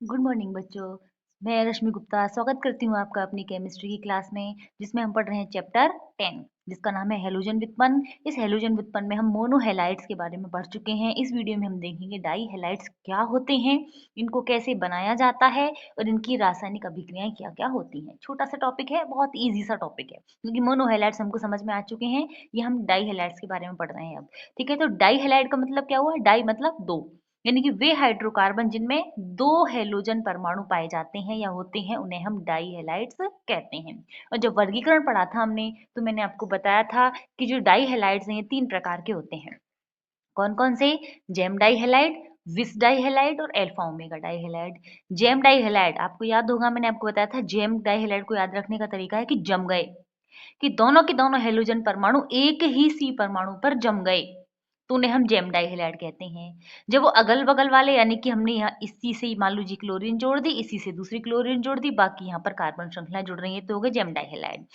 Good morning बच्चों। मैं रश्मि गुप्ता स्वागत करती हूँ आपका अपनी केमिस्ट्री की क्लास में, जिसमें हम पढ़ रहे हैं चैप्टर 10, जिसका नाम है हेलोजन व्युत्पन्न। इस हेलोजन व्युत्पन्न में हम मोनोहेलाइड्स के बारे में पढ़ चुके हैं। इस वीडियो में हम देखेंगे डाईहेलाइड्स क्या होते हैं, इनको कैसे बनाया जाता है और इनकी रासायनिक अभिक्रियाएं क्या क्या होती हैं। छोटा सा टॉपिक है, बहुत ईजी सा टॉपिक है, क्योंकि मोनोहेलाइड्स हमको समझ में आ चुके हैं। ये हम डाईहेलाइड्स के बारे में पढ़ रहे हैं अब। ठीक है, तो डाईहेलाइड का मतलब क्या हुआ? डाई मतलब दो, यानी कि वे हाइड्रोकार्बन जिनमें दो हेलोजन परमाणु पाए जाते हैं या होते हैं, उन्हें हम डाईहेलाइड्स कहते हैं। और जब वर्गीकरण पढ़ा था हमने, तो मैंने आपको बताया था कि जो डाईहेलाइड्स हैं ये तीन प्रकार के होते हैं। कौन कौन से? जेम डाईहेलाइड, विस डाईहेलाइड और alpha omega dihalide. GeM dihalide आपको याद होगा, मैंने आपको बताया था जेम डाईहेलाइड को याद रखने का तरीका है कि जम गए, कि दोनों के दोनों हेलोजन परमाणु एक ही सी परमाणु पर जम गए, तो उन्हें हम जेम डाइहेलाइड कहते हैं। जब वो अगल बगल वाले, यानी कि हमने यहाँ इसी से मान लीजिए क्लोरीन जोड़ दी, इसी से दूसरी क्लोरीन जोड़ दी, बाकी यहाँ पर कार्बन श्रृंखला जुड़ रही है, तो हो गए जेम डाइहेलाइड।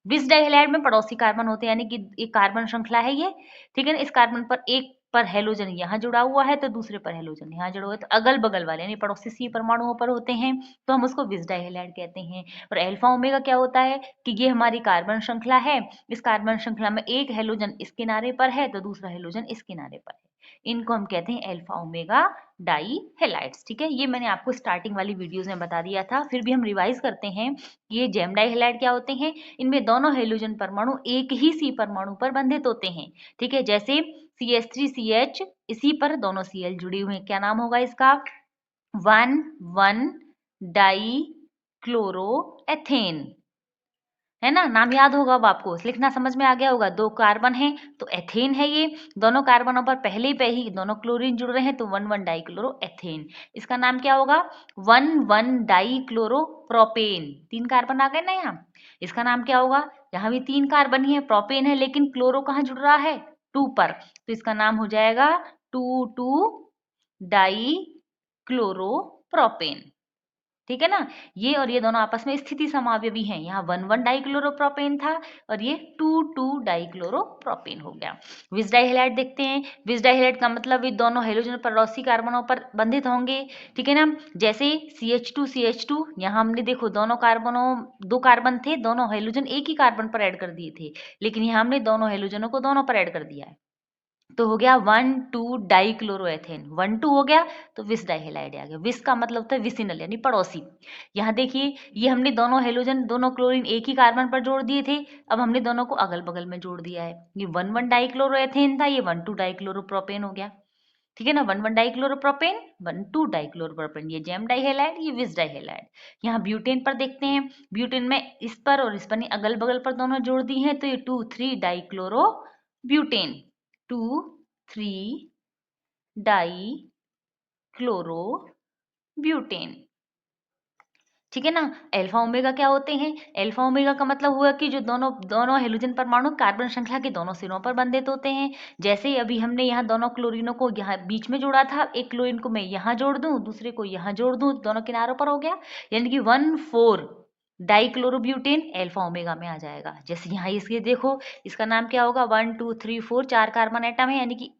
विस डाइहेलाइड में पड़ोसी कार्बन होते हैं, यानी कि एक कार्बन श्रृंखला है ये, ठीक है ना। इस कार्बन पर एक पर हेलोजन यहाँ जुड़ा हुआ है तो दूसरे पर हेलोजन यहाँ जुड़ा हुआ है, तो अगल बगल वाले यानी पड़ोसी सी परमाणुओं पर होते हैं, तो हम उसको विस डाइहेलाइड कहते हैं। और अल्फा ओमेगा क्या होता है कि ये हमारी कार्बन श्रृंखला है, इस कार्बन श्रृंखला में एक हेलोजन इस किनारे पर है तो दूसरा हेलोजन इस किनारे पर है, इनको हम कहते हैं अल्फा ओमेगा डाई हेलाइड्स। ठीक है, ये मैंने आपको स्टार्टिंग वाली वीडियोस में बता दिया था, फिर भी हम रिवाइज करते हैं कि ये जेम डाई हेलाइड क्या होते हैं। इनमें दोनों हेलोजन परमाणु एक ही सी परमाणु पर बंधित होते हैं। ठीक है, जैसे CH3CH, इसी पर दोनों Cl जुड़ी हुई हैं, क्या नाम होगा इसका? 1,1 डाई क्लोरो एथेन, है ना। नाम याद होगा अब आपको, लिखना समझ में आ गया होगा। दो कार्बन है तो एथेन है ये, दोनों कार्बनों पर पहले पे ही दोनों क्लोरीन जुड़ रहे हैं, तो 1,1 डाई क्लोरो एथेन। इसका नाम क्या होगा? 1,1 डाई क्लोरो प्रोपेन। तीन कार्बन आ गए ना यहाँ, इसका नाम क्या होगा? यहाँ भी तीन कार्बन ही है, प्रोपेन है, लेकिन क्लोरो कहाँ जुड़ रहा है? 2 पर, तो इसका नाम हो जाएगा 2,2 डाई क्लोरो प्रोपेन। ठीक है ना। ये और ये दोनों आपस में स्थिति समावयवी हैं, यहाँ 1,1 डाइक्लोरोप्रोपेन था और ये 2,2 डाइक्लोरोप्रोपेन हो गया। विस डाइहेलाइड देखते हैं। विस डाइहेलाइड का मतलब ये दोनों हेलोजन पड़ोसी कार्बनों पर बंधित होंगे। ठीक है ना, जैसे CH2 यहाँ हमने देखो दोनों कार्बनों, दो कार्बन थे, दोनों हेलोजन एक ही कार्बन पर ऐड कर दिए थे, लेकिन यहाँ हमने दोनों हेलोजनों को दोनों पर ऐड कर दिया है, तो हो गया 1,2 डाइक्लोरोएथेन। 1,2 हो गया तो विस डाइहेलाइड आ गया। विस का मतलब होता है विसिनल, यानी पड़ोसी। यहाँ देखिए, ये हमने दोनों हेलोजन, दोनों क्लोरीन एक ही कार्बन पर जोड़ दिए थे, अब हमने दोनों को अगल बगल में जोड़ दिया है। ये 1,1 डाइक्लोरोएथेन था, ये 1,2 डाइक्लोरोप्रोपेन हो गया। ठीक है ना, 1,1 डाइक्लोरोप्रोपेन, 1,2 डाइक्लोरोप्रोपेन, ये जेम डाइहेलाइड, ये विस डाइहेलाइड। यहाँ ब्यूटेन पर देखते हैं, ब्यूटेन में इस पर और इस पर नहीं, अगल बगल पर दोनों जोड़ दिए हैं, तो ये 2,3 dichloro butane, 2,3 die chloro butane. ठीक है ना। अल्फा ओमेगा क्या होते हैं? अल्फा ओमेगा का मतलब हुआ कि जो दोनों दोनों हेलोजन परमाणु कार्बन श्रृंखला के दोनों सिरों पर बंधित होते हैं। जैसे अभी हमने यहाँ दोनों क्लोरीनों को यहाँ बीच में जोड़ा था, एक क्लोरीन को मैं यहाँ जोड़ दूं, दूसरे को यहाँ जोड़ दूं, दोनों किनारों पर हो गया, यानी कि 1,4 डाइक्लोरोब्यूटेन अल्फा ओमेगा में आ जाएगा। जैसे यहाँ इसके देखो, इसका नाम क्या होगा? 1, 2, 3, 4, चार कार्बन एटम है, यानी कि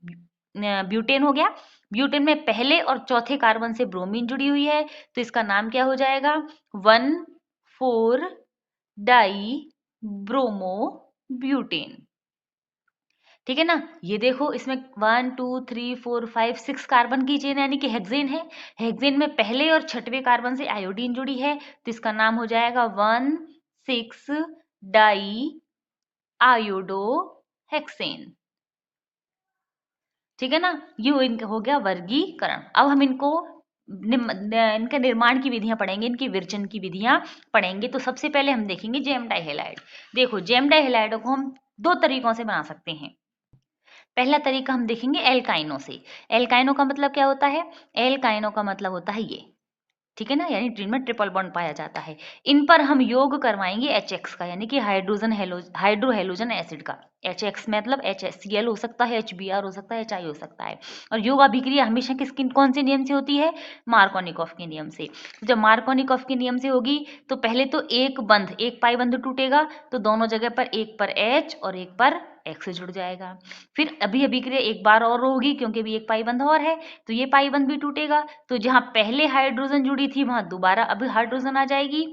ब्यूटेन हो गया। ब्यूटेन में पहले और चौथे कार्बन से ब्रोमीन जुड़ी हुई है, तो इसका नाम क्या हो जाएगा? 1,4 डाई ब्रोमो ब्यूटेन। ठीक है ना। ये देखो, इसमें 1, 2, 3, 4, 5, 6 कार्बन की चेन, यानी कि हेक्सेन है। हेक्सेन में पहले और छठवें कार्बन से आयोडीन जुड़ी है, तो इसका नाम हो जाएगा 1,6 डाई आयोडो हेक्सेन। ठीक है ना। ये हो गया वर्गीकरण। अब हम इनको इनके निर्माण की विधियां पढ़ेंगे, इनकी विरचन की विधियां पढ़ेंगे। तो सबसे पहले हम देखेंगे जेम डाइहेलाइड। देखो, जेम डाइहेलाइड को हम दो तरीकों से बना सकते हैं। पहला तरीका हम देखेंगे एल्काइनो से। एल्काइनो का मतलब क्या होता है? एल्काइनो का मतलब होता है ये, ठीक है ना, यानी जिनमें ट्रिपल बॉन्ड पाया जाता है। इन पर हम योग करवाएंगे HX का, यानी कि हाइड्रो हेलोजन एसिड का। HX मतलब HCl हो सकता है, HBr हो सकता है, HI हो सकता है। और योग अभिक्रिया हमेशा कौन से नियम से होती है? मार्कोनिकॉफ के नियम से। तो जब मार्कोनिकॉफ के नियम से होगी, तो पहले तो एक पाई बंध टूटेगा, तो दोनों जगह पर एक पर H और एक पर X से जुड़ जाएगा। फिर अभी अभिक्रिया एक बार और होगी क्योंकि अभी एक पाई बंध और है, तो ये पाई बंध भी टूटेगा, तो जहाँ पहले हाइड्रोजन जुड़ी थी वहां दोबारा अभी हाइड्रोजन आ जाएगी,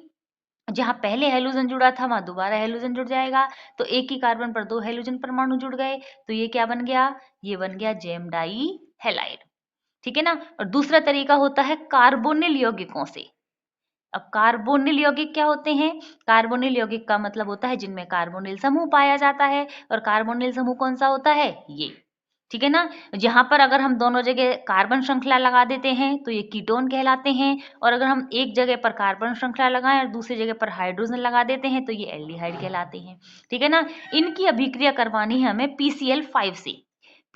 जहां पहले हेलोजन जुड़ा था वहां दोबारा हेलोजन जुड़ जाएगा, तो एक ही कार्बन पर दो हेलोजन परमाणु जुड़ गए, तो ये क्या बन गया, ये बन गया जेम डाई हैलाइड। ठीक है ना। और दूसरा तरीका होता है कार्बोनिल यौगिकों से। अब कार्बोनिल यौगिक क्या होते हैं, कार्बोनिल यौगिक का मतलब होता है जिनमें कार्बोनिल समूह पाया जाता है, और कार्बोनिल समूह कौन सा होता है, ये। ठीक है ना। जहां पर अगर हम दोनों जगह कार्बन श्रृंखला लगा देते हैं तो ये कीटोन कहलाते हैं, और अगर हम एक जगह पर कार्बन श्रृंखला लगाएं और दूसरी जगह पर हाइड्रोजन लगा देते हैं तो ये एल्डिहाइड कहलाते हैं। ठीक है ना। इनकी अभिक्रिया करवानी है हमें PCl5 से।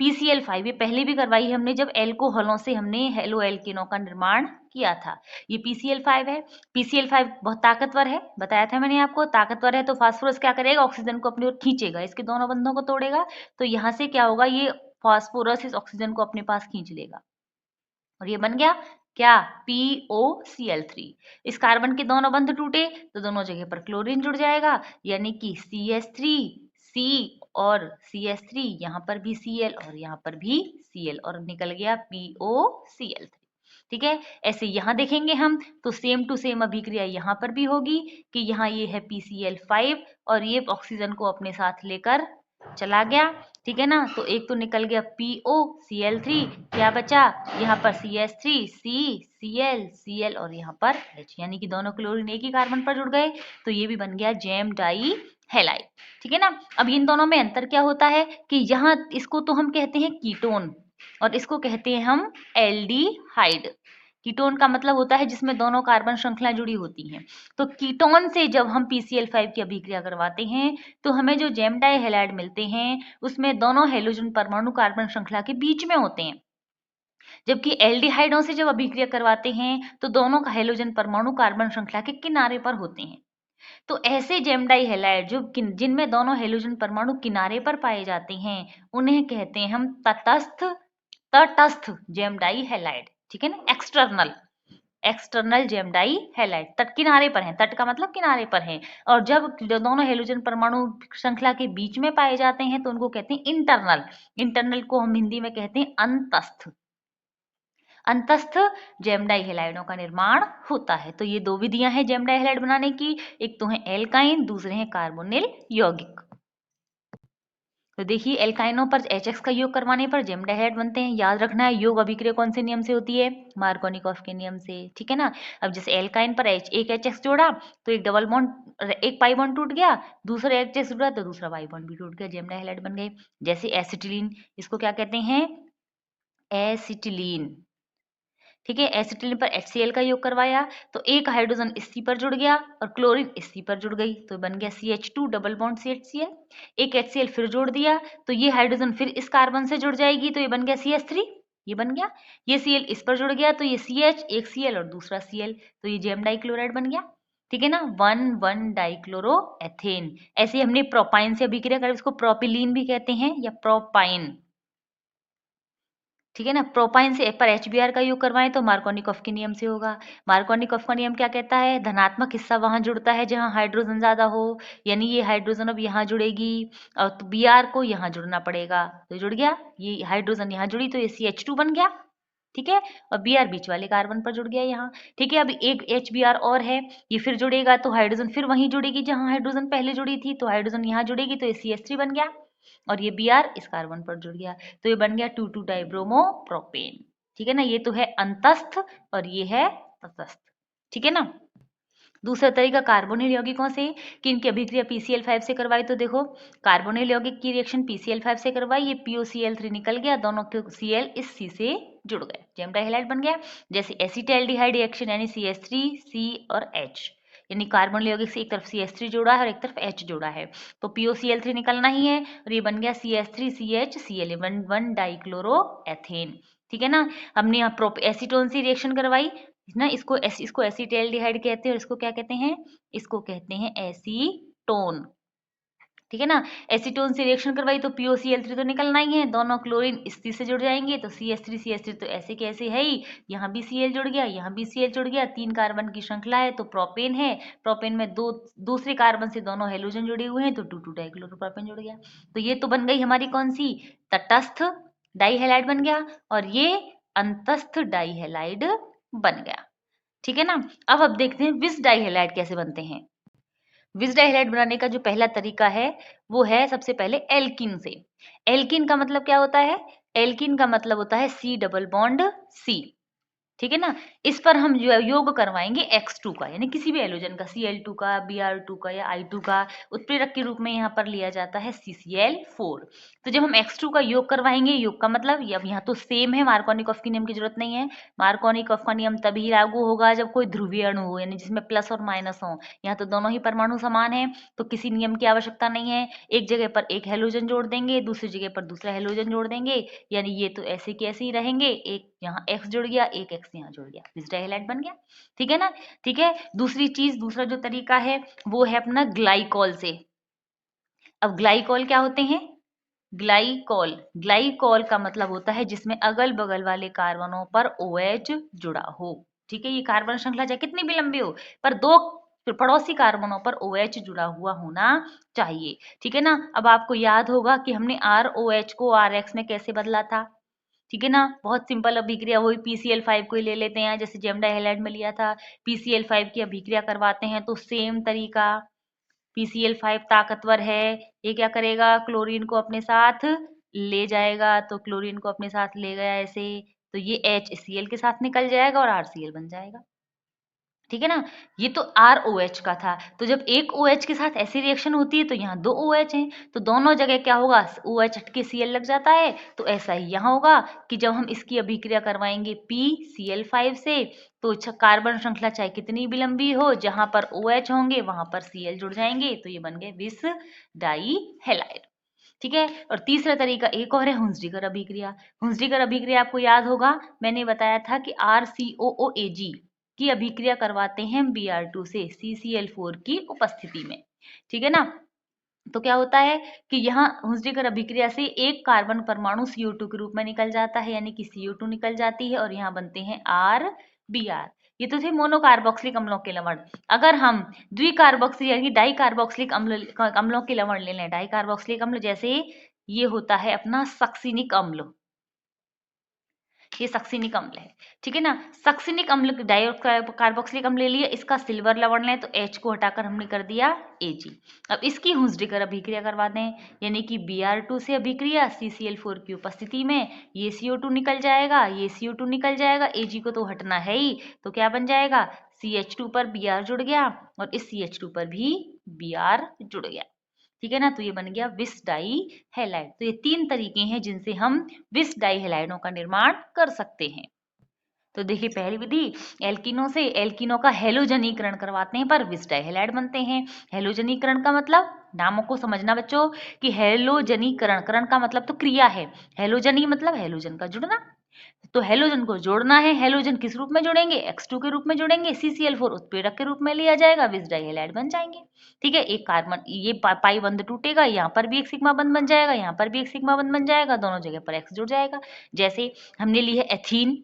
PCl5 ये पहले भी करवाई है हमने, जब एल्कोहलों से हमने हेलो एल्किनों का निर्माण किया था। ये PCl5 है। PCl5 बहुत ताकतवर है, बताया था मैंने आपको, ताकतवर है तो फास्फोरस क्या करेगा, ऑक्सीजन को अपनी ओर खींचेगा, इसके दोनों बंधों को तोड़ेगा, तो यहाँ से क्या होगा, ये फास्फोरस इस ऑक्सीजन को अपने पास खींच लेगा, और ये बन गया क्या, POCl3। इस कार्बन के दोनों बंध टूटे तो दोनों जगह पर क्लोरीन जुड़ जाएगा, यानी कि CH3C और CH3, यहाँ पर भी Cl और यहाँ पर भी Cl, और निकल गया POCl3। ठीक है। ऐसे यहाँ देखेंगे हम तो सेम टू सेम अभिक्रिया यहाँ पर भी होगी, कि यहाँ ये है PCl5 और ये ऑक्सीजन को अपने साथ लेकर चला गया। ठीक है ना। तो एक तो निकल गया POCl3, क्या बचा यहाँ पर CH3 C Cl Cl और यहाँ पर H, यानी कि दोनों क्लोरीन एक ही कार्बन पर जुड़ गए, तो ये भी बन गया जेम डाई हैलाइड। ठीक है ना। अब इन दोनों में अंतर क्या होता है कि यहाँ इसको तो हम कहते हैं कीटोन और इसको कहते हैं हम एल्डिहाइड। कीटोन का मतलब होता है जिसमें दोनों कार्बन श्रृंखला जुड़ी होती हैं। तो कीटोन से जब हम PCl5 की अभिक्रिया करवाते हैं तो हमें जो जेम डाई हैलाइड मिलते हैं उसमें दोनों हेलोजन परमाणु कार्बन श्रृंखला के बीच में होते हैं, जबकि एल्डिहाइडों से जब अभिक्रिया करवाते हैं तो दोनों का हेलोजन परमाणु कार्बन श्रृंखला के किनारे पर होते हैं। तो ऐसे जेम डाई हैलाइड जो जिनमें दोनों हेलोजन परमाणु किनारे पर पाए जाते हैं उन्हें कहते हैं हम तटस्थ तटस्थ जेम डाई हैलाइड। ठीक है ना। External external gem dihalide, तट किनारे पर है, तट का मतलब किनारे पर है। और जब दोनों हेलोजन परमाणु श्रृंखला के बीच में पाए जाते हैं तो उनको कहते हैं इंटरनल। इंटरनल को हम हिंदी में कहते हैं अंतस्थ। अंतस्थ जेम डाई हैलाइडों का निर्माण होता है। तो ये दो विधियां हैं जेम डाई हैलाइड बनाने की, एक तो है एल्काइन, दूसरे हैं कार्बोनिल यौगिक। तो देखिए एल्काइनों पर HX का योग करवाने पर जेम डाई हैलाइड बनते हैं। याद रखना है योग अभिक्रिया कौन से नियम से होती है, मार्कोनिकॉफ के नियम से। ठीक है ना। अब जैसे एल्काइन पर एक HX जोड़ा तो एक डबल बॉन्ड, एक पाई बॉन्ड टूट गया, दूसरा HX जुड़ा तो दूसरा पाई बॉन्ड भी टूट गया, जेम डाई हैलाइड बन गए। जैसे एसिटिलीन, इसको क्या कहते हैं, एसिटिलीन। ठीक है। एसिटिलीन पर HCl का योग करवाया तो एक हाइड्रोजन इस C पर जुड़ गया और क्लोरीन इस C पर जुड़ गई, तो बन गया CH2 डबल बॉन्ड CHCl। एक HCl फिर जोड़ दिया तो ये हाइड्रोजन फिर इस कार्बन से जुड़ जाएगी, तो ये बन गया CH3, ये बन गया। ये Cl इस पर जुड़ गया तो ये CH, एक Cl और दूसरा Cl, तो ये जेम डाइक्लोराइड बन गया। ठीक है ना। 1,1 डाइक्लोरो एथेन। ऐसे हमने प्रोपाइन से अभिक्रिया कर, इसको प्रोपिलीन भी कहते हैं या प्रोपाइन। ठीक है ना। प्रोपाइन से पर HBr का योग करवाएं तो मार्कोनिकॉफ के नियम से होगा। मार्कोनिकॉफ का नियम क्या कहता है, धनात्मक हिस्सा वहां जुड़ता है जहां हाइड्रोजन ज्यादा हो, यानी ये हाइड्रोजन अब यहाँ जुड़ेगी और तो Br को यहाँ जुड़ना पड़ेगा, तो जुड़ गया, ये हाइड्रोजन यहाँ जुड़ी तो ये CH2 बन गया। ठीक है। और Br बीच वाले कार्बन पर जुड़ गया यहाँ। ठीक है। अब एक HBr और है, ये फिर जुड़ेगा तो हाइड्रोजन फिर वहीं जुड़ेगी जहां हाइड्रोजन पहले जुड़ी थी, तो हाइड्रोजन यहाँ जुड़ेगी तो ये CH3 बन गया और ये Br इस कार्बन पर जुड़ गया, तो ये बन गया 2,2 डाइब्रोमो प्रोपेन। ठीक है ना। ये तो है अंतस्थ और ये है तटस्थ। ठीक है ना। दूसरा तरीका कार्बोनिल यौगिकों से कि इनकी अभिक्रिया PCl5 से करवाई, तो देखो कार्बोनिल यौगिक की रिएक्शन PCl5 से करवाई, ये POCl3 निकल गया, दोनों के Cl इस C से जुड़ गए, जेम डाई हैलाइड बन गया। जैसे एसिटाल्डिहाइड रिएक्शन यानी CH3 C और H, यानी कार्बोनिल यौगिक से एक तरफ CH3 जोड़ा है और एक तरफ H जोड़ा है, तो POCl3 निकलना ही है और ये बन गया CH3CH Cl 1 डाइक्लोरोएथेन। ठीक है ना। हमने यहाँ एसीटोन से रिएक्शन करवाई ना, इसको एसिटाल्डिहाइड कहते हैं और इसको क्या कहते हैं, इसको कहते हैं एसीटोन। ठीक है ना। एसीटोन से रिएक्शन करवाई तो POCl3 तो निकलना ही है, दोनों क्लोरीन इस चीज से जुड़ जाएंगे तो CH3 तो ऐसे कैसे है ही, यहाँ भी Cl जुड़ गया, यहाँ भी Cl जुड़ गया, 3 कार्बन की श्रृंखला है तो प्रोपेन है, प्रोपेन में दूसरे कार्बन से दोनों हेलोजन जुड़े हुए हैं तो 2,2 डाइक्लोरोप्रोपेन जुड़ गया। तो ये तो बन गई हमारी कौन सी, तटस्थ डाइहेलाइड बन गया, और ये अंतस्थ डाइहेलाइड बन गया। ठीक है ना। अब देखते हैं विस डाइहेलाइड कैसे बनते हैं। विस डाइहेलाइड बनाने का जो पहला तरीका है वो है सबसे पहले एल्कीन से। एल्कीन का मतलब क्या होता है, एल्कीन का मतलब होता है C डबल बॉन्ड C। ठीक है ना। इस पर हम जो योग करवाएंगे X2 का, यानी किसी भी एलोजन का, Cl2 का, Br2 का या I2 का उत्प्रेरक के रूप में यहाँ पर लिया जाता है CCl4। तो जब हम X2 का योग करवाएंगे, योग का मतलब अब यहाँ तो सेम है, मार्कोनिकॉफ की नियम की जरूरत नहीं है। मार्कोनिकॉफ का नियम तभी लागू होगा जब कोई ध्रुवीय अणु हो, यानी जिसमें प्लस और माइनस हो। यहाँ तो दोनों ही परमाणु समान है तो किसी नियम की आवश्यकता नहीं है। एक जगह पर एक हेलोजन जोड़ देंगे, दूसरी जगह पर दूसरा हेलोजन जोड़ देंगे, यानी ये तो ऐसे के ऐसे ही रहेंगे, एक यहाँ X जुड़ गया, एक X यहाँ जुड़ गया, विस डाइहेलाइड बन गया। ठीक है ना। ठीक है, दूसरी चीज, दूसरा जो तरीका है वो है अपना ग्लाइकॉल से। अब ग्लाइकॉल क्या होते हैं, ग्लाइकॉल, ग्लाइकॉल का मतलब होता है जिसमें अगल बगल वाले कार्बनों पर OH जुड़ा हो। ठीक है, ये कार्बन श्रृंखला चाहे कितनी भी लंबी हो पर दो पड़ोसी कार्बनों पर OH जुड़ा हुआ होना चाहिए। ठीक है ना। अब आपको याद होगा कि हमने ROH को RX में कैसे बदला था। ठीक है ना, बहुत सिंपल अभिक्रिया, वही PCl5 को ही ले लेते हैं जैसे जेम डाइहेलाइड में लिया था। PCl5 की अभिक्रिया करवाते हैं तो सेम तरीका, PCl5 ताकतवर है, ये क्या करेगा, क्लोरीन को अपने साथ ले जाएगा, तो क्लोरीन को अपने साथ ले गया ऐसे, तो ये HCl के साथ निकल जाएगा और RCl बन जाएगा। ठीक है ना। ये तो ROH का था। तो जब एक OH के साथ ऐसी रिएक्शन होती है तो यहाँ दो OH हैं, तो दोनों जगह क्या होगा, OH हट के Cl लग जाता है। तो ऐसा ही यहाँ होगा कि जब हम इसकी अभिक्रिया करवाएंगे PCl5 से तो कार्बन श्रृंखला चाहे कितनी भी लंबी हो, जहां पर OH होंगे वहां पर Cl जुड़ जाएंगे, तो ये बन गए विस डाइहेलाइड। ठीक है। और तीसरा तरीका एक और है, हुंसडीकर अभिक्रिया। हुंसडीकर अभिक्रिया आपको याद होगा, मैंने बताया था कि RCOOAg की अभिक्रिया करवाते हैं Br2 से CCl4 की उपस्थिति में। ठीक है ना। तो क्या होता है कि यहाँ हुंसडीकर अभिक्रिया से एक कार्बन परमाणु CO2 के रूप में निकल जाता है, यानी कि CO2 निकल जाती है और यहाँ बनते हैं RBr। ये तो थे मोनोकार्बोक्सिलिक अम्लों के लवण। अगर हम द्विकार्बोक्सिल यानी डाई कार्बोक्सिलिक अम्लों के लवण ले लें, डाई कार्बोक्सिलिक अम्ल जैसे ये होता है अपना सक्सिनिक अम्ल, ये सक्सिनिक अम्ल है। ठीक है ना। सक्सिनिक अम्ल कार्बोक्सिलिक अम्ल ले लिया, इसका सिल्वर लवण लें तो H को हटाकर हमने कर दिया Ag। अब इसकी हुंसडीकर अभिक्रिया करवा दें, यानी कि Br2 से अभिक्रिया CCl4 की उपस्थिति में, ये CO2 निकल जाएगा, ये CO2 निकल जाएगा, Ag को तो हटना है ही, तो क्या बन जाएगा, CH2 पर Br जुड़ गया और इस CH2 पर भी Br जुड़ गया। ठीक है ना। तो ये बन गया विस डाइहेलाइड। तो ये तीन तरीके हैं जिनसे हम विस डाइहेलाइडों का निर्माण कर सकते हैं। तो देखिए पहली विधि, एल्कीनों से एल्कीनों का हेलोजनीकरण करवाते हैं पर विस डाइहेलाइड बनते हैं। हेलोजनीकरण का मतलब, नामों को समझना बच्चों कि हेलोजनीकरण, करण का मतलब तो क्रिया है, हेलोजनी मतलब हेलोजन का जुड़ना, तो हेलोजन को जोड़ना है। हेलोजन किस रूप में जोड़ेंगे, X2 के रूप में जोड़ेंगे, CCl4 उत्प्रेरक के रूप में लिया जाएगा, विस डाइहेलाइड बन जाएंगे। ठीक है, एक कार्बन ये पाई बंध टूटेगा, यहाँ पर भी एक सिग्मा बंध बन जाएगा, यहाँ पर भी एक सिग्मा बंध बन जाएगा, दोनों जगह पर X जुड़ जाएगा। जैसे हमने ली है एथीन,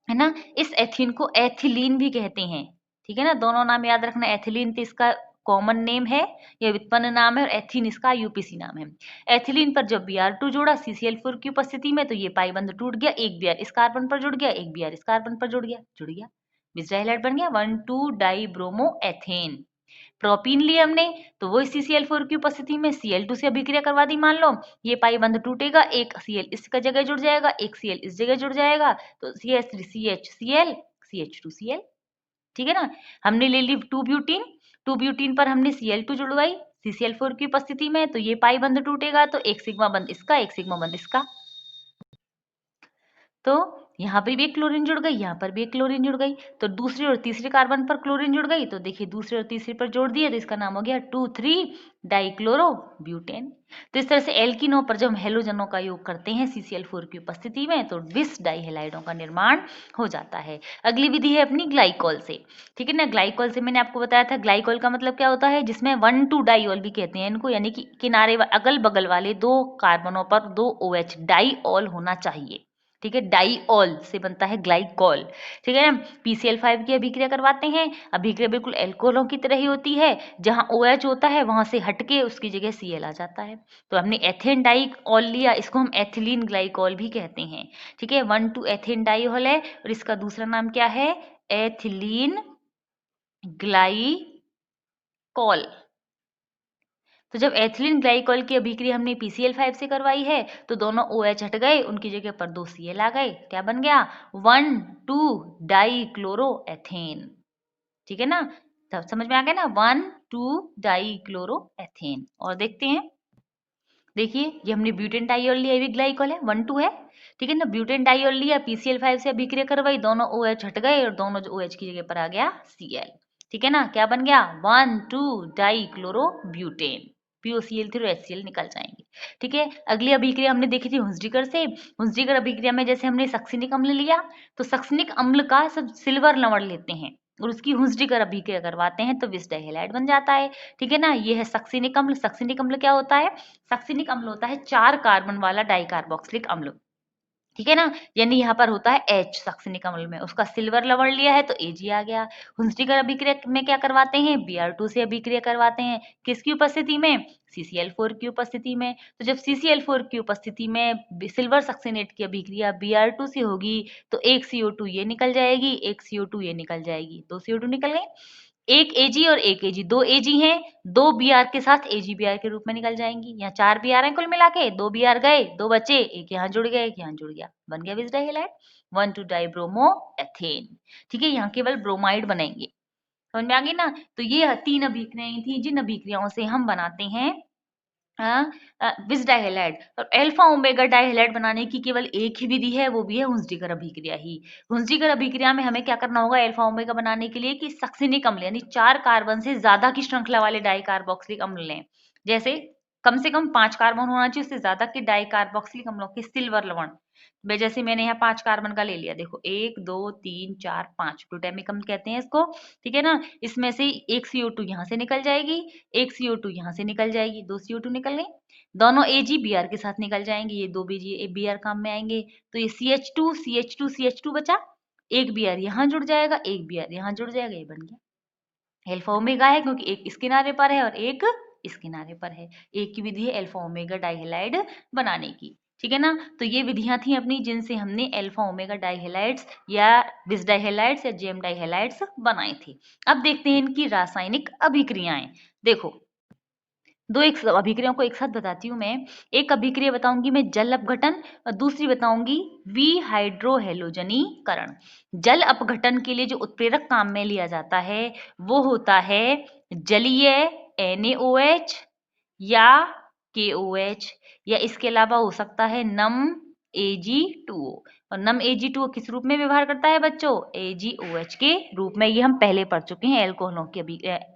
है ना, इस एथीन को एथिलीन भी कहते हैं। ठीक है ना, दोनों नाम याद रखना, एथिलीन तो इसका कॉमन नेम है, यह व्युत्पन्न नाम है, और एथीन इसका यूपीसी नाम है। एथिलीन पर जब Br2 जोड़ा CCl4 की उपस्थिति में, तो ये पाई बंध टूट गया, एक Br इस कार्बन पर जुड़ गया, एक Br इस कार्बन पर जुड़ गया, विस डाइहेलाइड बन गया, 1,2 डाई ब्रोमो एथेन। प्रोपीन लिए हमने, तो वो CCl4 की उपस्थिति में Cl2 से अभिक्रिया करवा दी, मान लो ये पाई बंध टूटेगा, एक Cl इसका जगह जुड़ जाएगा, एक Cl इस जगह जुड़ जाएगा, तो CH3CHCl CH2Cl। ठीक है ना। हमने ले ली 2 ब्यूटीन, 2 ब्यूटीन पर हमने Cl2 जुड़वाई CCl4 की उपस्थिति में, तो ये पाई बंध टूटेगा, तो एक सिग्मा बंध इसका, एक सिग्मा बंध इसका, तो यहाँ पर भी एक क्लोरीन जुड़ गई, यहाँ पर भी एक क्लोरीन जुड़ गई, तो दूसरे और तीसरे कार्बन पर क्लोरीन जुड़ गई, तो देखिए दूसरे और तीसरे पर जोड़ दिया तो इसका नाम हो गया 2,3 डाइक्लोरोब्यूटेन। तो इस तरह से एल्किनों पर जब हम हेलोजनों का योग करते हैं CCl4 की उपस्थिति में तो बिस डाइहेलाइडों का निर्माण हो जाता है। अगली विधि है अपनी ग्लाइकोल से, ठीक है ना। ग्लाइकोल से मैंने आपको बताया था, ग्लाइकोल का मतलब क्या होता है, जिसमें 1,2 डाइऑल भी कहते हैं इनको, यानी कि किनारे अगल बगल वाले दो कार्बनों पर 2 OH डाइऑल होना चाहिए, ठीक है। डाइऑल से बनता है ग्लाइकोल, ठीक है। PCl5 की अभिक्रिया करवाते हैं, अभिक्रिया बिल्कुल एल्कोहलों की तरह ही होती है, जहां OH होता है वहां से हटके उसकी जगह Cl आ जाता है, तो हमने एथेन डाइऑल लिया, इसको हम एथिलीन ग्लाइकोल भी कहते हैं, ठीक है। 1,2 एथेन डाइऑल है और इसका दूसरा नाम क्या है, एथिलीन ग्लाइकोल। तो जब एथिलीन ग्लाइकोल की अभिक्रिया हमने PCl5 से करवाई है तो दोनों OH हट गए, उनकी जगह पर 2 Cl आ गए, क्या बन गया 1,2 डाइक्लोरोएथेन, ठीक है ना। तब समझ में आ गया ना, 1,2 डाइक्लोरोएथेन। और देखते हैं, देखिए ये हमने ब्यूटेन डाइऑल लिया, ये भी ग्लाइकोल है, 1,2 है, ठीक है ना। ब्यूटेन डाइऑल लिया, PCl5 से अभिक्रिया करवाई, दोनों OH हट गए और दोनों जो OH की जगह पर आ गया Cl, ठीक है ना। क्या बन गया 1,2 डाइक्लोरोब्यूटेन, POCl3 और HCl निकल जाएंगे, ठीक है। अगली अभिक्रिया हमने देखी थी हुंसडीकर से। हुंसडीकर अभिक्रिया में जैसे हमने सक्सिनिक अम्ल लिया, तो सक्सिनिक अम्ल का सब सिल्वर लवण लेते हैं और उसकी हुंसडीकर अभिक्रिया करवाते हैं तो विस डाइहैलाइड बन जाता है, ठीक है ना। ये है सक्सिनिक अम्ल। सक्सिनिक अम्ल क्या होता है, सक्सिनिक अम्ल होता है 4 कार्बन वाला डाइकार्बोक्सिलिक अम्ल, ठीक है ना। यानी यहाँ पर होता है H सक्सिनिक अम्ल में, उसका सिल्वर लवण लिया है तो Ag आ गया। हुंसडीकर अभिक्रिया में क्या करवाते हैं, Br2 से अभिक्रिया करवाते हैं, किसकी उपस्थिति में, CCl4 की उपस्थिति में। तो जब CCl4 की उपस्थिति में सिल्वर सक्सिनेट की अभिक्रिया Br2 से होगी तो एक CO2 ये निकल जाएगी, एक CO2 ये निकल जाएगी, 2 CO2 निकल गए। एक Ag और एक Ag, 2 Ag हैं, 2 Br के साथ AgBr के रूप में निकल जाएंगी। यहाँ 4 Br हैं कुल मिला के, 2 Br गए, 2 बचे, एक यहाँ जुड़ गया, एक यहाँ जुड़ गया, बन गया विस डाइहैलाइड 1,2 डाइब्रोमो एथेन, ठीक है। यहाँ केवल ब्रोमाइड बनेंगे, समझ में आ गई ना। तो ये 3 अभिक्रियाएं थी जिन अभिक्रियाओं से हम बनाते हैं विस डाइहैलाइड। और अल्फा ओमेगा डाइहैलाइड बनाने की केवल एक ही विधि है, वो भी है हुंसडीकर अभिक्रिया ही। हुंसडीकर अभिक्रिया में हमें क्या करना होगा अल्फा ओमेगा बनाने के लिए कि सक्सिनिक अम्ल यानी 4 कार्बन से ज्यादा की श्रृंखला वाले डाइकार्बोक्सिलिक अम्ल लें, जैसे कम से कम 5 कार्बन होना चाहिए, उससे ज्यादा के डाइकार्बोक्सिलिक अम्लों के सिल्वर लवण। जैसे मैंने यहाँ 5 कार्बन का ले लिया, देखो 1 2 3 4 5 ग्लूटामिक अम्ल कहते हैं इसको, ठीक है ना। इसमें से एक CO2 यहाँ से निकल जाएगी, एक CO2 यहाँ से निकल जाएगी, 2 CO2 निकल गई, दोनों AgBr के साथ निकल जाएंगे, ये 2 Br काम में आएंगे, तो ये CH2 CH2 CH2 बचा, एक Br यहाँ जुड़ जाएगा, एक Br यहाँ जुड़ जाएगा, ये बन गया अल्फा ओमेगा है, क्योंकि एक इस किनारे पर है और एक इस किनारे पर है। एक की विधि है अल्फा ओमेगा डाइहैलाइड बनाने की, ठीक है ना। तो ये विधियां थी अपनी जिनसे हमने अल्फा ओमेगा डाइहैलाइड्स या विस डाइहैलाइड्स या जेम डाइहैलाइड्स बनाए थे। अब देखते हैं इनकी रासायनिक अभिक्रियाएं। देखो दो एक अभिक्रियाओं को एक साथ बताती हूँ मैं। एक अभिक्रिया बताऊंगी मैं जल अपघटन और दूसरी बताऊंगी विहाइड्रोहेलोजनीकरण। जल अपघटन के लिए जो उत्प्रेरक काम में लिया जाता है वो होता है जलीय NaOH या KOH, या इसके अलावा हो सकता है नम Ag2O। और नम Ag2O किस रूप में व्यवहार करता है बच्चों, AgOH के रूप में, ये हम पहले पढ़ चुके हैं एल्कोहलों की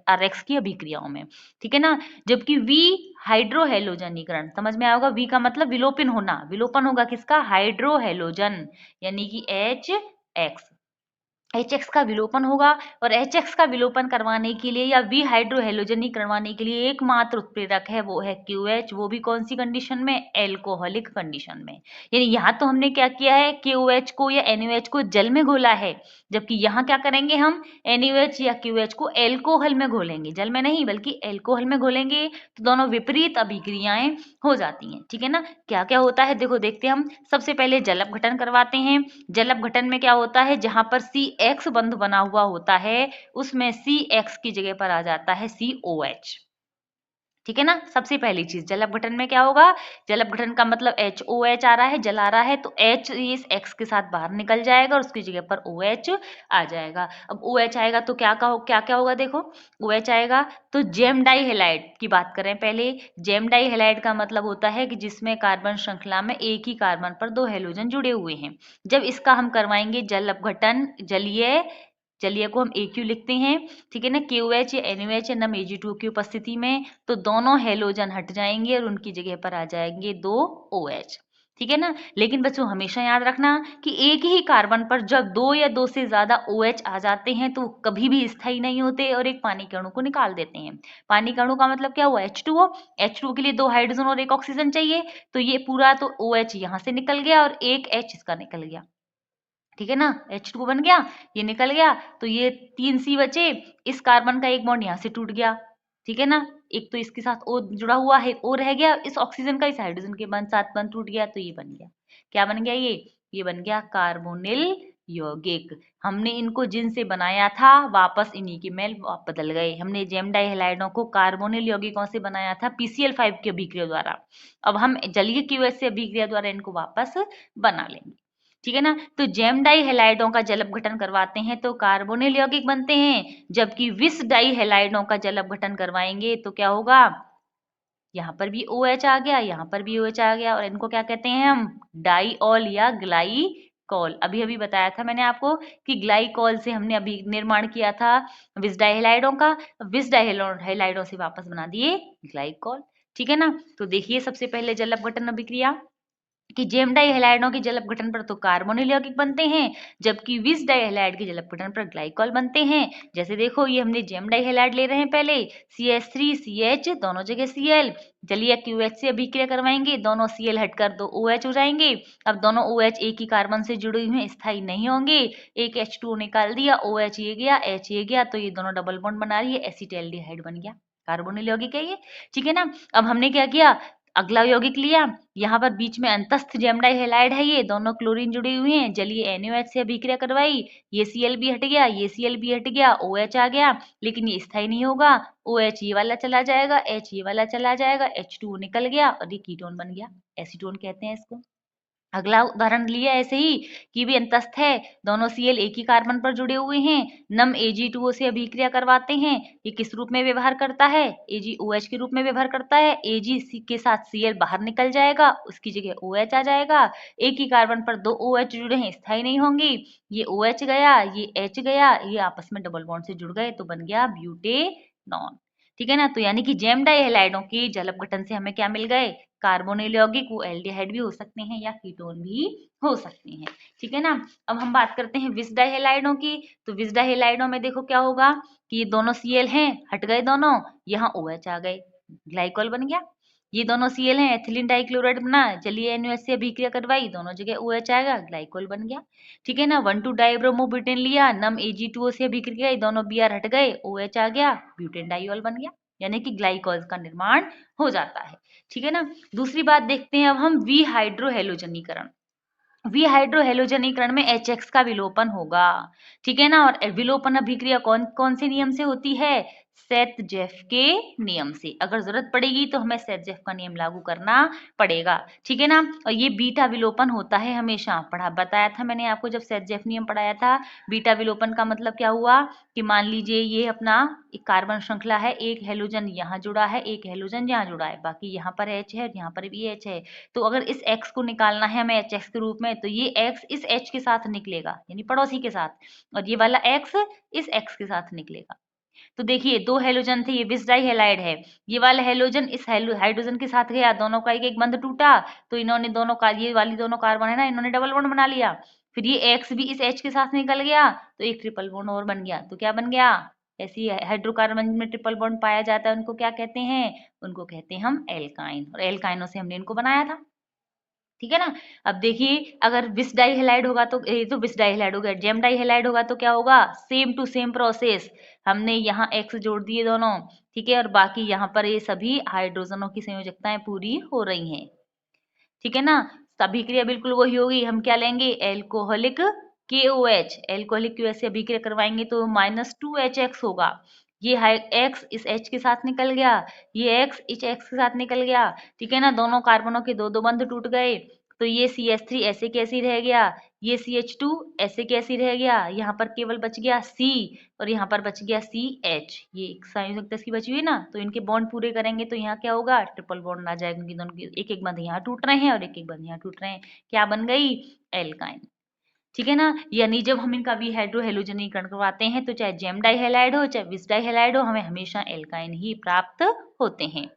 RX की अभिक्रियाओं में, ठीक है ना। जबकि वी हाइड्रोहेलोजनीकरण, समझ में आएगा, वी का मतलब विलोपन होना, विलोपन होगा किसका, हाइड्रोहेलोजन, यानी कि HX का विलोपन होगा। और HX का विलोपन करवाने के लिए या विहाइड्रोहेलोजनी करवाने के लिए एकमात्र उत्प्रेरक है वो है QH, वो भी कौन सी कंडीशन में, एल्कोहलिक कंडीशन में। यानी यहाँ तो हमने क्या किया है, KOH को या NaOH को जल में घोला है, जबकि यहाँ क्या करेंगे हम NaOH या QH को एल्कोहल में घोलेंगे, जल में नहीं बल्कि एल्कोहल में घोलेंगे, तो दोनों विपरीत अभिक्रियाएं हो जाती हैं, ठीक है ना। क्या क्या होता है देखो, देखते हैं हम। सबसे पहले जल अपघटन करवाते हैं। जल अपघटन में क्या होता है, जहां पर CX बंध बना हुआ होता है उसमें CX की जगह पर आ जाता है COH, ठीक है ना। सबसे पहली चीज जल अपघटन में क्या होगा, जल अपघटन का मतलब HOH आ रहा है, जल आ रहा है तो H इस X के साथ बाहर निकल जाएगा और उसकी जगह पर OH आ जाएगा। अब OH आएगा तो क्या क्या होगा, देखो OH आएगा तो जेम डाई हेलाइड की बात करें पहले। जेम डाई हेलाइड का मतलब होता है कि जिसमें कार्बन श्रृंखला में एक ही कार्बन पर दो हेलोजन जुड़े हुए हैं। जब इसका हम करवाएंगे जल अपघटन, जलीय को हम AQ लिखते हैं, ठीक है ना, KOH या NOH या नम Ag2 की उपस्थिति में, तो दोनों हेलोजन हट जाएंगे और उनकी जगह पर आ जाएंगे दो OH, ठीक है ना। लेकिन बच्चों हमेशा याद रखना कि एक ही कार्बन पर जब दो या दो से ज्यादा OH आ जाते हैं तो कभी भी स्थायी नहीं होते और एक पानी के अणु को निकाल देते हैं। पानी के अणु का मतलब क्या हुआ, H2O। H2O के लिए दो हाइड्रोजन और एक ऑक्सीजन चाहिए, तो ये पूरा तो OH यहाँ से निकल गया और एक H इसका निकल गया, ठीक है ना, H2 बन गया, ये निकल गया, तो ये 3C बचे। इस कार्बन का एक बॉन्ड यहाँ से टूट गया, ठीक है ना, एक तो इसके साथ O जुड़ा हुआ है, O रह गया, इस ऑक्सीजन का इस हाइड्रोजन के बंद साथ बंद टूट गया, तो ये बन गया, क्या बन गया, ये बन गया कार्बोनिल यौगिक। हमने इनको जिनसे बनाया था वापस इन्हीं के में बदल गए। हमने जेम डाई हैलाइडों को कार्बोनिल यौगिकों से बनाया था PCl5 की अभिक्रिया द्वारा, अब हम जलीय की वजह से अभिक्रिया द्वारा इनको वापस बना लेंगे, ठीक है ना। तो जेम डाई हेलाइडों का जल अपघटन करवाते हैं तो कार्बोनिल यौगिक बनते हैं, जबकि विस डाई हेलाइडों का जल अपघटन करवाएंगे तो क्या होगा, यहाँ पर भी OH आ गया, यहाँ पर भी OH आ गया, और इनको क्या कहते हैं हम, डाईऑल या ग्लाइकॉल। अभी अभी बताया था मैंने आपको कि ग्लाइकॉल से हमने अभी निर्माण किया था विस डाई हेलाइडों का, विस डाई हेलाइडों से वापस बना दिए ग्लाइकॉल, ठीक है ना। तो देखिए सबसे पहले जल अपघटन अभिक्रिया कि जेम डाई हैलाइडों के जल अपघटन पर तो कार्बोनिल यौगिक बनते हैं, जबकि विस डाई हैलाइड के जल अपघटन पर ग्लाइकॉल बनते हैं। जैसे देखो ये हमने जेम डाई हैलाइड ले रहे हैं पहले, CH3CH दोनों जगह Cl, चलिए QH से अभिक्रिया करवाएंगे, दोनों Cl हटकर दो OH हो जाएंगे। अब दोनों OH एक ही कार्बन से जुड़े हुए हैं, स्थायी नहीं होंगे, एक H2O निकाल दिया, OH ये गया, H ये गया, तो ये दोनों डबल बॉन्ड बना रही है, एसिटाल्डिहाइड बन गया, कार्बोनिल यौगिक है ये, ठीक है ना। अब हमने क्या किया, अगला यौगिक लिया, यहाँ पर बीच में अंतस्थ जेम डाई हैलाइड है, ये दोनों क्लोरीन जुड़े हुए हैं, जलीय NaOH से अभिक्रिया करवाई, ये Cl भी हट गया, ये Cl भी हट गया, OH आ गया, लेकिन ये स्थायी नहीं होगा, OH ये वाला चला जाएगा, H ये वाला चला जाएगा, H2O निकल गया और ये कीटोन बन गया, एसीटोन कहते हैं इसको। अगला उदाहरण लिया ऐसे ही कि भी अंतस्थ है, दोनों Cl एक ही कार्बन पर जुड़े हुए हैं, नम Ag2O से अभिक्रिया करवाते हैं, ये किस रूप में व्यवहार करता है, AgOH के रूप में व्यवहार करता है, Ag के साथ Cl बाहर निकल जाएगा, उसकी जगह OH आ जाएगा, एक ही कार्बन पर दो OH जुड़े हैं, स्थायी नहीं होंगे, ये OH गया, ये H गया, ये आपस में डबल बॉन्ड से जुड़ गए तो बन गया ब्यूटेनॉन, ठीक है ना। तो यानी कि जेम डाई हैलाइडों के जल अपघटन से हमें क्या मिल गए, कार्बोनिल यौगिक, वो एल्डिहाइड भी हो सकते हैं या कीटोन भी हो सकते हैं, ठीक है ना। अब हम बात करते हैं विस डाई हैलाइडों की, तो विस डाई हैलाइडों में देखो क्या होगा कि ये दोनों Cl हैं, हट गए दोनों, यहाँ OH आ गए, ग्लाइकॉल बन गया, ये दोनों Cl हैं, एथिलीन डाइक्लोराइड बना, चलिए NaOH से अभिक्रिया करवाई, दोनों जगह OH आएगा, ग्लाइकॉल बन गया, ठीक है ना। 1,2 डाइब्रोमोब्यूटेन लिया, नम Ag2O से अभिक्रिया, दोनों Br हट गए, OH आ गया, ब्यूटेन डाइऑल बन गया, यानी कि ग्लाइकॉल का निर्माण हो जाता है, ठीक है ना। दूसरी बात देखते हैं अब हम विहाइड्रोहेलोजनीकरण। विहाइड्रोहेलोजनीकरण में HX का विलोपन होगा, ठीक है ना, और विलोपन अभिक्रिया कौन कौन से नियम से होती है, सेट-जेफ के नियम से। अगर जरूरत पड़ेगी तो हमें सेट-जेफ का नियम लागू करना पड़ेगा, ठीक है ना। और ये बीटा विलोपन होता है हमेशा, पढ़ा बताया था मैंने आपको जब सेट-जेफ नियम पढ़ाया था। बीटा विलोपन का मतलब क्या हुआ कि मान लीजिए ये अपना एक कार्बन श्रृंखला है, एक हेलोजन यहाँ जुड़ा है, एक हेलोजन यहाँ जुड़ा है, बाकी यहाँ पर H है, यहाँ पर भी H है, तो अगर इस X को निकालना है हमें HX के रूप में, तो ये X इस H के साथ निकलेगा, यानी पड़ोसी के साथ, और ये वाला X इस X के साथ निकलेगा। तो देखिए दो हेलोजन थे, ये विस डाई हैलाइड है, ये वाला हेलोजन इस हाइड्रोजन के साथ गया, दोनों का एक एक बंध टूटा, तो इन्होंने दोनों का ये वाली दोनों कार्बन है ना, इन्होंने डबल बॉन्ड बना लिया, फिर ये X भी इस H के साथ निकल गया, तो एक ट्रिपल बॉन्ड और बन गया, तो क्या बन गया, ऐसी हाइड्रोकार्बन में ट्रिपल बॉन्ड पाया जाता है उनको क्या कहते हैं, उनको कहते हैं हम एल्काइन, और एल्काइनों से हमने इनको बनाया था, ठीक है ना। अब देखिए अगर विस डाई हैलाइड होगा तो ये तो विस डाई हैलाइड हो गया, जेम डाई हैलाइड होगा तो क्या होगा, सेम टू सेम प्रोसेस, हमने यहाँ X जोड़ दिए दोनों, ठीक है, और बाकी यहाँ पर ये सभी हाइड्रोजनों की संयोजकताएं पूरी हो रही हैं, ठीक है ना। सभी क्रिया बिल्कुल वही होगी, हम क्या लेंगे, एल्कोहलिक KOH, एल्कोहलिक KOH से अभिक्रिया करवाएंगे तो -2HX होगा, ये X इस H के साथ निकल गया, ये X इस X के साथ निकल गया, ठीक है ना। दोनों कार्बनों के दो दो बंध टूट गए, तो ये CH3 ऐसे कैसे रह गया, ये CH2 ऐसे कैसे रह गया, यहाँ पर केवल बच गया C और यहाँ पर बच गया CH। ये एक संयुक्त की बची हुई ना, तो इनके बॉन्ड पूरे करेंगे तो यहाँ क्या होगा, ट्रिपल बॉन्ड आ जाएगा, क्योंकि दोनों के एक एक बंध यहाँ टूट रहे हैं और एक एक बंध यहाँ टूट रहे हैं, क्या बन गई, एल्काइन। ठीक है ना। यानी जब हम इनका भी हाइड्रो हेलोजनीकरण करवाते हैं तो चाहे जेम डाइहेलाइड हो चाहे विस डाइहेलाइड हो, हमें हमेशा एल्काइन ही प्राप्त होते हैं।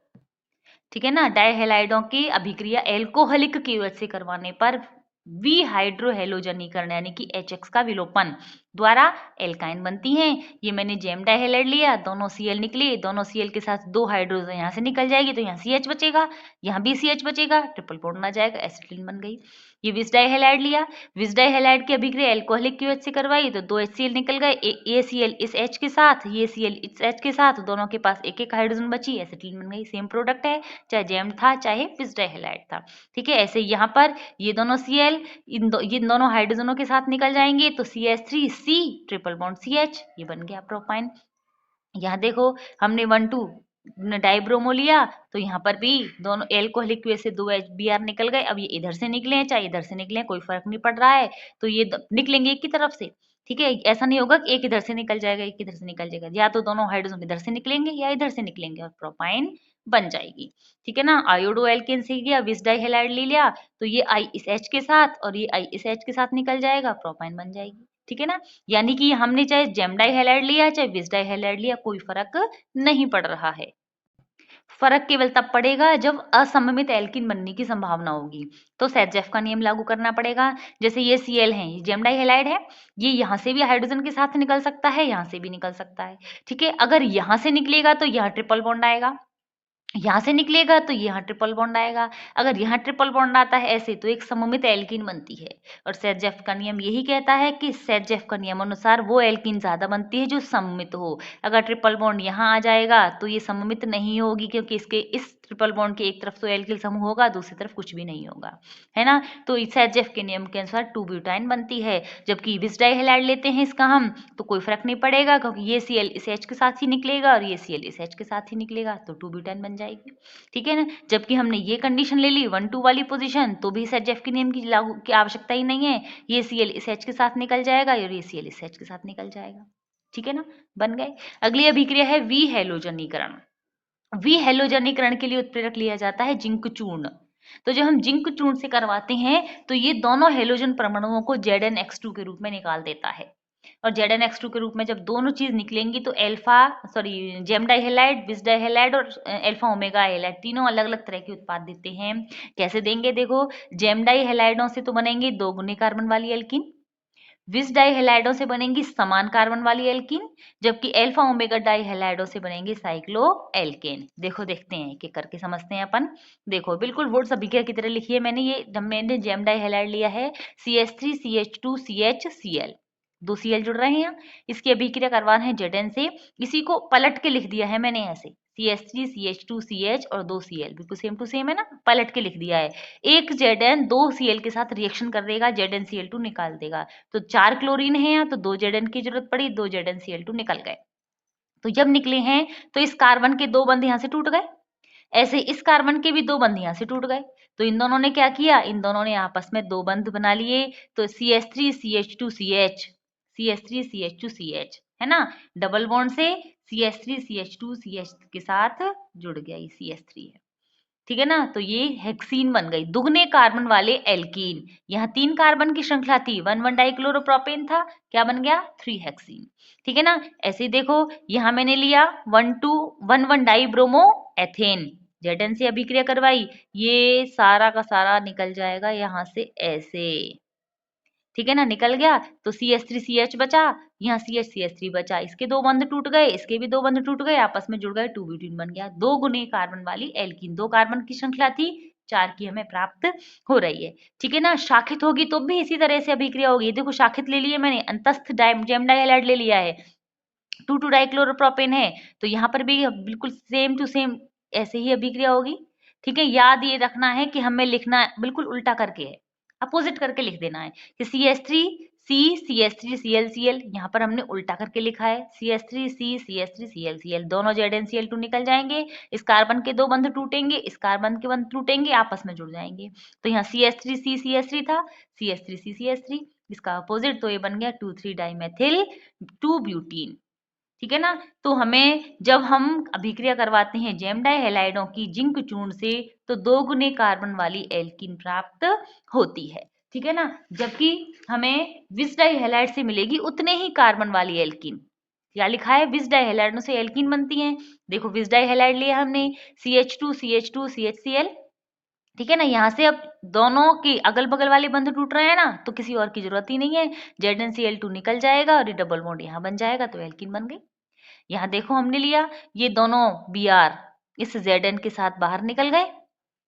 ठीक है ना। डाइहेलाइडों की अभिक्रिया एल्कोहलिक की वजह से करवाने पर वी हाइड्रोहेलोजनीकरण यानी कि HX का विलोपन द्वारा एल्काइन बनती हैं। ये मैंने जेम डाइहेलाइड लिया, दोनों Cl निकले, दोनों Cl के साथ दो हाइड्रोजन यहाँ से निकल जाएगी तो यहाँ CH बचेगा, यहाँ भी CH बचेगा, ट्रिपल बॉन्ड आ जाएगा, एसिटिलीन बन गई। ये विस डाइहेलाइड लिया, विस डाइहेलाइड की अभिक्रिया एल्कोहलिक की वजह से करवाई तो दो HCl निकल गए, ये Cl इस H के साथ, ये Cl इस H के साथ, दोनों के पास एक एक हाइड्रोजन बची, एसिटिलीन बन गई। सेम प्रोडक्ट है, चाहे जेम था चाहे विस डाइहेलाइड था। ठीक है। ऐसे यहाँ पर ये दोनों Cl ये दोनों हाइड्रोजनों के साथ निकल जाएंगे तो CH3C ट्रिपल बॉन्ड CH, ये बन गया प्रोपाइन। यहाँ देखो हमने 1,2 डाइब्रोमो लिया तो यहाँ पर भी दोनों एल्कोहलिक की वजह से दो Br निकल गए। अब ये इधर से निकले हैं चाहे इधर से निकले हैं, कोई फर्क नहीं पड़ रहा है, तो ये निकलेंगे एक की तरफ से। ठीक है। ऐसा नहीं होगा कि एक इधर से निकल जाएगा एक इधर से निकल जाएगा, या तो दोनों हाइड्रोजन इधर से निकलेंगे या इधर से निकलेंगे और प्रोपाइन बन जाएगी। ठीक है ना। आयोडो एल्केन से गया, विस डाइहेलाइड ले लिया तो ये I इस H के साथ और ये I इस H के साथ निकल जाएगा, प्रोपाइन बन जाएगी। ठीक है ना। यानी कि हमने चाहे जेम डाइहेलाइड लिया चाहे विस डाइहेलाइड लिया, कोई फर्क नहीं पड़ रहा है। फर्क केवल तब पड़ेगा जब असममित एल्कीन बनने की संभावना होगी, तो सेट-जेफ का नियम लागू करना पड़ेगा। जैसे ये Cl है, ये जेम डाइहेलाइड है, ये यहाँ से भी हाइड्रोजन के साथ निकल सकता है, यहाँ से भी निकल सकता है। ठीक है। अगर यहाँ से निकलेगा तो यहाँ ट्रिपल बॉन्ड आएगा, यहाँ से निकलेगा तो यहाँ ट्रिपल बॉन्ड आएगा। अगर यहाँ ट्रिपल बॉन्ड आता है ऐसे तो एक सममित एल्कीन बनती है, और सेट-जेफ का नियम यही कहता है कि सेट-जेफ का नियम अनुसार वो एल्कीन ज्यादा बनती है जो सममित हो। अगर ट्रिपल बॉन्ड यहाँ आ जाएगा तो ये सममित नहीं होगी, क्योंकि इसके इस ट्रिपल बॉन्ड के एक तरफ तो एल्किल समूह होगा, दूसरी तरफ कुछ भी नहीं होगा, है ना। तो सेट-जेफ के नियम के अनुसार 2-ब्यूटाइन बनती है। जबकि विस डाइहेलाइड लेते हैं इसका हम तो कोई फर्क नहीं पड़ेगा, क्योंकि ये Cl इस H के साथ ही निकलेगा और ये Cl इस H के साथ ही निकलेगा, तो 2-ब्यूटाइन बन जाएगी। ठीक है ना। जबकि हमने ये कंडीशन ले ली 1-2 वाली पोजीशन, तो भी सेट-जेफ के नियम की लागू की आवश्यकता ही नहीं है। ये Cl इस H के साथ निकल जाएगा और ये Cl इस H के साथ निकल जाएगा। ठीक है ना, बन गए। अगली अभिक्रिया है वी हेलोजनीकरण। वी हेलोजनीकरण के लिए उत्प्रेरक लिया जाता है जिंक चूर्ण। तो जब हम जिंक चूर्ण से करवाते हैं तो ये दोनों हेलोजन परमाणुओं को ZnX2 के रूप में निकाल देता है, और ZnX2 के रूप में जब दोनों चीज निकलेंगी तो जेम डाइहेलाइड, विस डाइहेलाइड और अल्फा ओमेगा हेलाइड तीनों अलग अलग तरह के उत्पाद देते हैं। कैसे देंगे, देखो जेम डाइहेलाइडों से तो बनेंगे दो गुने कार्बन वाली एल्कीन, विस डाइहेलाइडों से बनेंगी समान कार्बन वाली एल्कीन, जबकि अल्फा ओमेगा डाइहेलाइडों से बनेंगी साइक्लो एल्केन। देखो देखते हैं कि करके समझते हैं अपन। देखो बिल्कुल वोट्स अभिक्रिया की तरह लिखी है मैंने, ये जब मैंने जेम डाइहेलाइड लिया है CH3 CH2 CH Cl, दो Cl जुड़ रहे हैं यहाँ, इसकी अभिक्रिया करवाना है Zn से, इसी को पलट के लिख दिया है मैंने ऐसे CH3 CH2 CH और दो Cl, बिल्कुल सेम टू सेम है ना, पलट के लिख दिया है। एक Zn दो Cl के साथ रिएक्शन कर देगा, ZnCl2 निकाल देगा, तो 4 क्लोरीन है यहाँ तो 2 Zn की जरूरत पड़ी, 2 ZnCl2 निकल गए। तो जब निकले हैं तो इस कार्बन के दो बंध यहाँ से टूट गए, ऐसे इस कार्बन के भी दो बंध यहाँ से टूट गए, तो इन दोनों ने क्या किया, इन दोनों ने आपस में दो बंध बना लिए, तो CH3 CH2 CH, CH3 CH2 CH, है ना, डबल बॉन्ड से CH3 CH2 CH के साथ जुड़ गया, ये CH3 है। ठीक है ना। तो ये हेक्सीन बन गई, दुगने कार्बन वाले एल्कीन। यहाँ 3 कार्बन की श्रृंखला थी, 1,1 डाइक्लोरोप्रोपेन था, क्या बन गया 3 हेक्सीन। ठीक है ना। ऐसे ही देखो यहाँ मैंने लिया 1,1 डाइब्रोमो एथेन, Zn से अभिक्रिया करवाई, ये सारा का सारा निकल जाएगा यहाँ से ऐसे। ठीक है ना, निकल गया तो CH3CH बचा, यहाँ CH3 बचा, इसके दो बंध टूट गए, इसके भी दो बंध टूट गए, आपस में जुड़ गए, 2 ब्यूटीन बन गया, दो गुने कार्बन वाली एल्कीन। दो कार्बन की श्रृंखला थी, 4 की हमें प्राप्त हो रही है। ठीक है ना। शाखित होगी तो भी इसी तरह से अभिक्रिया होगी। देखो शाखित ले लिए मैंने, अंतस्थ जेम डाइहेलाइड ले लिया है, 2,2 डाइक्लोरोप्रोपेन है, तो यहाँ पर भी बिल्कुल सेम टू सेम ऐसे ही अभिक्रिया होगी। ठीक है। याद ये रखना है कि हमें लिखना बिल्कुल उल्टा करके है, अपोजिट करके लिख देना है कि CH3 CH3Cl, यहाँ पर हमने उल्टा करके लिखा है, CH3CH3Cl, दोनों ZnCl2 निकल जाएंगे, इस कार्बन के दो बंध टूटेंगे, इस कार्बन के बंध टूटेंगे, आपस में जुड़ जाएंगे। तो यहाँ CH3CCH3 था, CH3CCH3, इसका अपोजिट, तो ये बन गया 2,3 डाइमेथिल 2 ब्यूटीन। ठीक है ना। तो हमें जब हम अभिक्रिया करवाते हैं जैम डाइहैलाइडों की जिंक चूर्ण से, तो 2 गुने कार्बन वाली एल्कीन प्राप्त होती है। ठीक है ना। जबकि हमें विस डाइहैलाइड से मिलेगी उतने ही कार्बन वाली एल्कीन। क्या लिखा है, विस डाइहैलाइडों से एल्कीन बनती है। देखो विस डाइहैलाइड लिया हमने, CH2 CH2 CHCl। ठीक है ना। यहाँ से अब दोनों के अगल बगल वाले बंध टूट रहे हैं ना, तो किसी और की जरूरत ही नहीं है, ZnCl2 निकल जाएगा और ये डबल बॉन्ड यहाँ बन जाएगा, तो एल्कीन बन गई। यहाँ देखो हमने लिया, ये दोनों Br इस Zn के साथ बाहर निकल गए।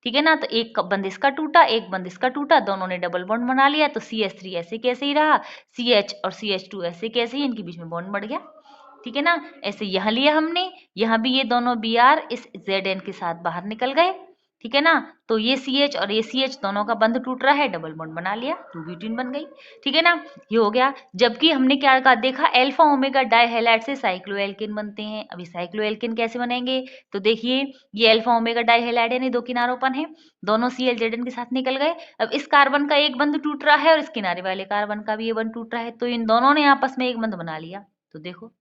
ठीक है ना। तो एक बंद इसका टूटा, एक बंद इसका टूटा, दोनों ने डबल बॉन्ड बना लिया, तो CH3 ऐसे कैसे ही रहा, CH और CH2 ऐसे कैसे ही, इनके बीच में बॉन्ड बढ़ गया। ठीक है ना। ऐसे यहाँ लिया हमने, यहाँ भी ये दोनों Br इस Zn के साथ बाहर निकल गए। ठीक है ना। तो ये CH और ये CH दोनों का बंध टूट रहा है, डबल बॉन्ड बना लिया, 2 ब्यूटीन बन गई। ठीक है ना। ये हो गया। जबकि हमने क्या कहा, देखा अल्फा ओमेगा डाइहैलाइड से साइक्लोएल्केन बनते हैं। अभी साइक्लोएल्केन कैसे बनेंगे, तो देखिए ये अल्फा ओमेगा डाइहैलाइड है, दो किनारों है, दोनों Cl Zn के साथ निकल गए। अब इस कार्बन का एक बंध टूट रहा है और इस किनारे वाले कार्बन का भी ये बंध टूट रहा है, तो इन दोनों ने आपस में एक बंध बना लिया। तो देखो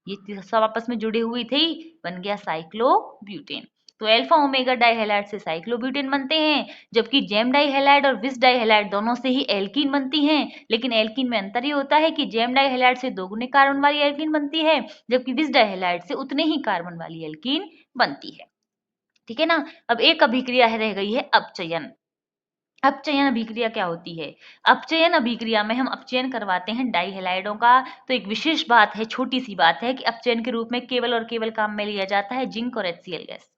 ये सब आपस में जुड़े हुई थे, बन गया साइक्लोब्यूटेन। तो अल्फा ओमेगा डाइहैलाइड से साइक्लोब्यूटेन बनते हैं, जबकि जेम डाइहैलाइड और विस डाइहैलाइड दोनों से ही एल्कीन बनती हैं। लेकिन एल्कीन में अंतर ये होता है कि जेम डाइहैलाइड से 2 गुने कार्बन वाली एल्कीन बनती है, जबकि विस डाइहैलाइड से उतने ही कार्बन वाली एल्कीन बनती है। ठीक है ना। अब एक अभिक्रिया रह गई है अपचयन। अपचयन अभिक्रिया क्या होती है, अपचयन अभिक्रिया में हम अपचयन करवाते हैं डाइहैलाइडों का। तो एक विशेष बात है, छोटी सी बात है, कि अपचयन के रूप में केवल और केवल काम में लिया जाता है जिंक और HCl गैस।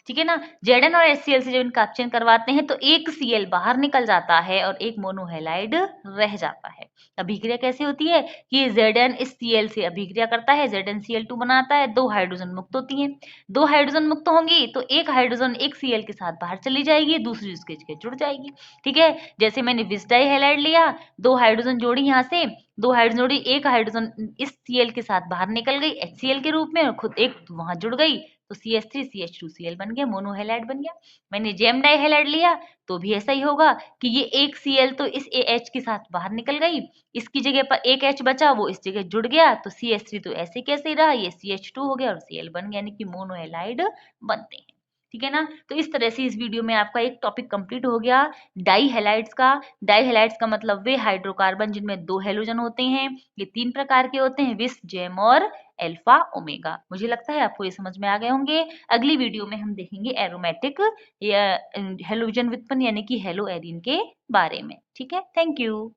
ठीक है ना। Zn और HCl से जब इनका अपचयन करवाते हैं, तो एक Cl बाहर निकल जाता है और एक मोनोहैलाइड रह जाता है। अभिक्रिया कैसे होती है कि Zn इस Cl से अभिक्रिया करता है, ZnCl2 बनाता है, 2 हाइड्रोजन मुक्त होती हैं। 2 हाइड्रोजन मुक्त होंगी तो एक हाइड्रोजन एक Cl के साथ बाहर चली जाएगी, दूसरी उसके जगह जुड़ जाएगी। ठीक है। जैसे मैंने विस डाइहैलाइड लिया, 2 हाइड्रोजन जोड़ी, यहाँ से 2 हाइड्रोजन जोड़ी, एक हाइड्रोजन इस Cl के साथ बाहर निकल गई HCl के रूप में, और खुद एक वहां जुड़ गई, तो CH3 CH2Cl बन गया, मोनोहैलाइड बन गया। मैंने जेम डाइहैलाइड लिया, तो भी ऐसा ही होगा कि ये एक Cl तो इस AH के साथ बाहर निकल गई, इसकी जगह पर एक H बचा, वो इस जगह जुड़ गया, तो CH3 तो ऐसे कैसे ही रहा, ये CH2 हो गया और Cl बन गया, यानी कि मोनोहैलाइड बनते हैं। ठीक है ना। तो इस तरह से इस वीडियो में आपका एक टॉपिक कंप्लीट हो गया डाइहैलाइड्स का। डाइहैलाइड्स का मतलब वे हाइड्रोकार्बन जिनमें 2 हैलोजन होते हैं। ये 3 प्रकार के होते हैं, विस, जेम और अल्फा ओमेगा। मुझे लगता है आपको ये समझ में आ गए होंगे। अगली वीडियो में हम देखेंगे एरोमेटिक या हैलोजन व्युत्पन्न यानी कि हेलो एरीन के बारे में। ठीक है। Thank you.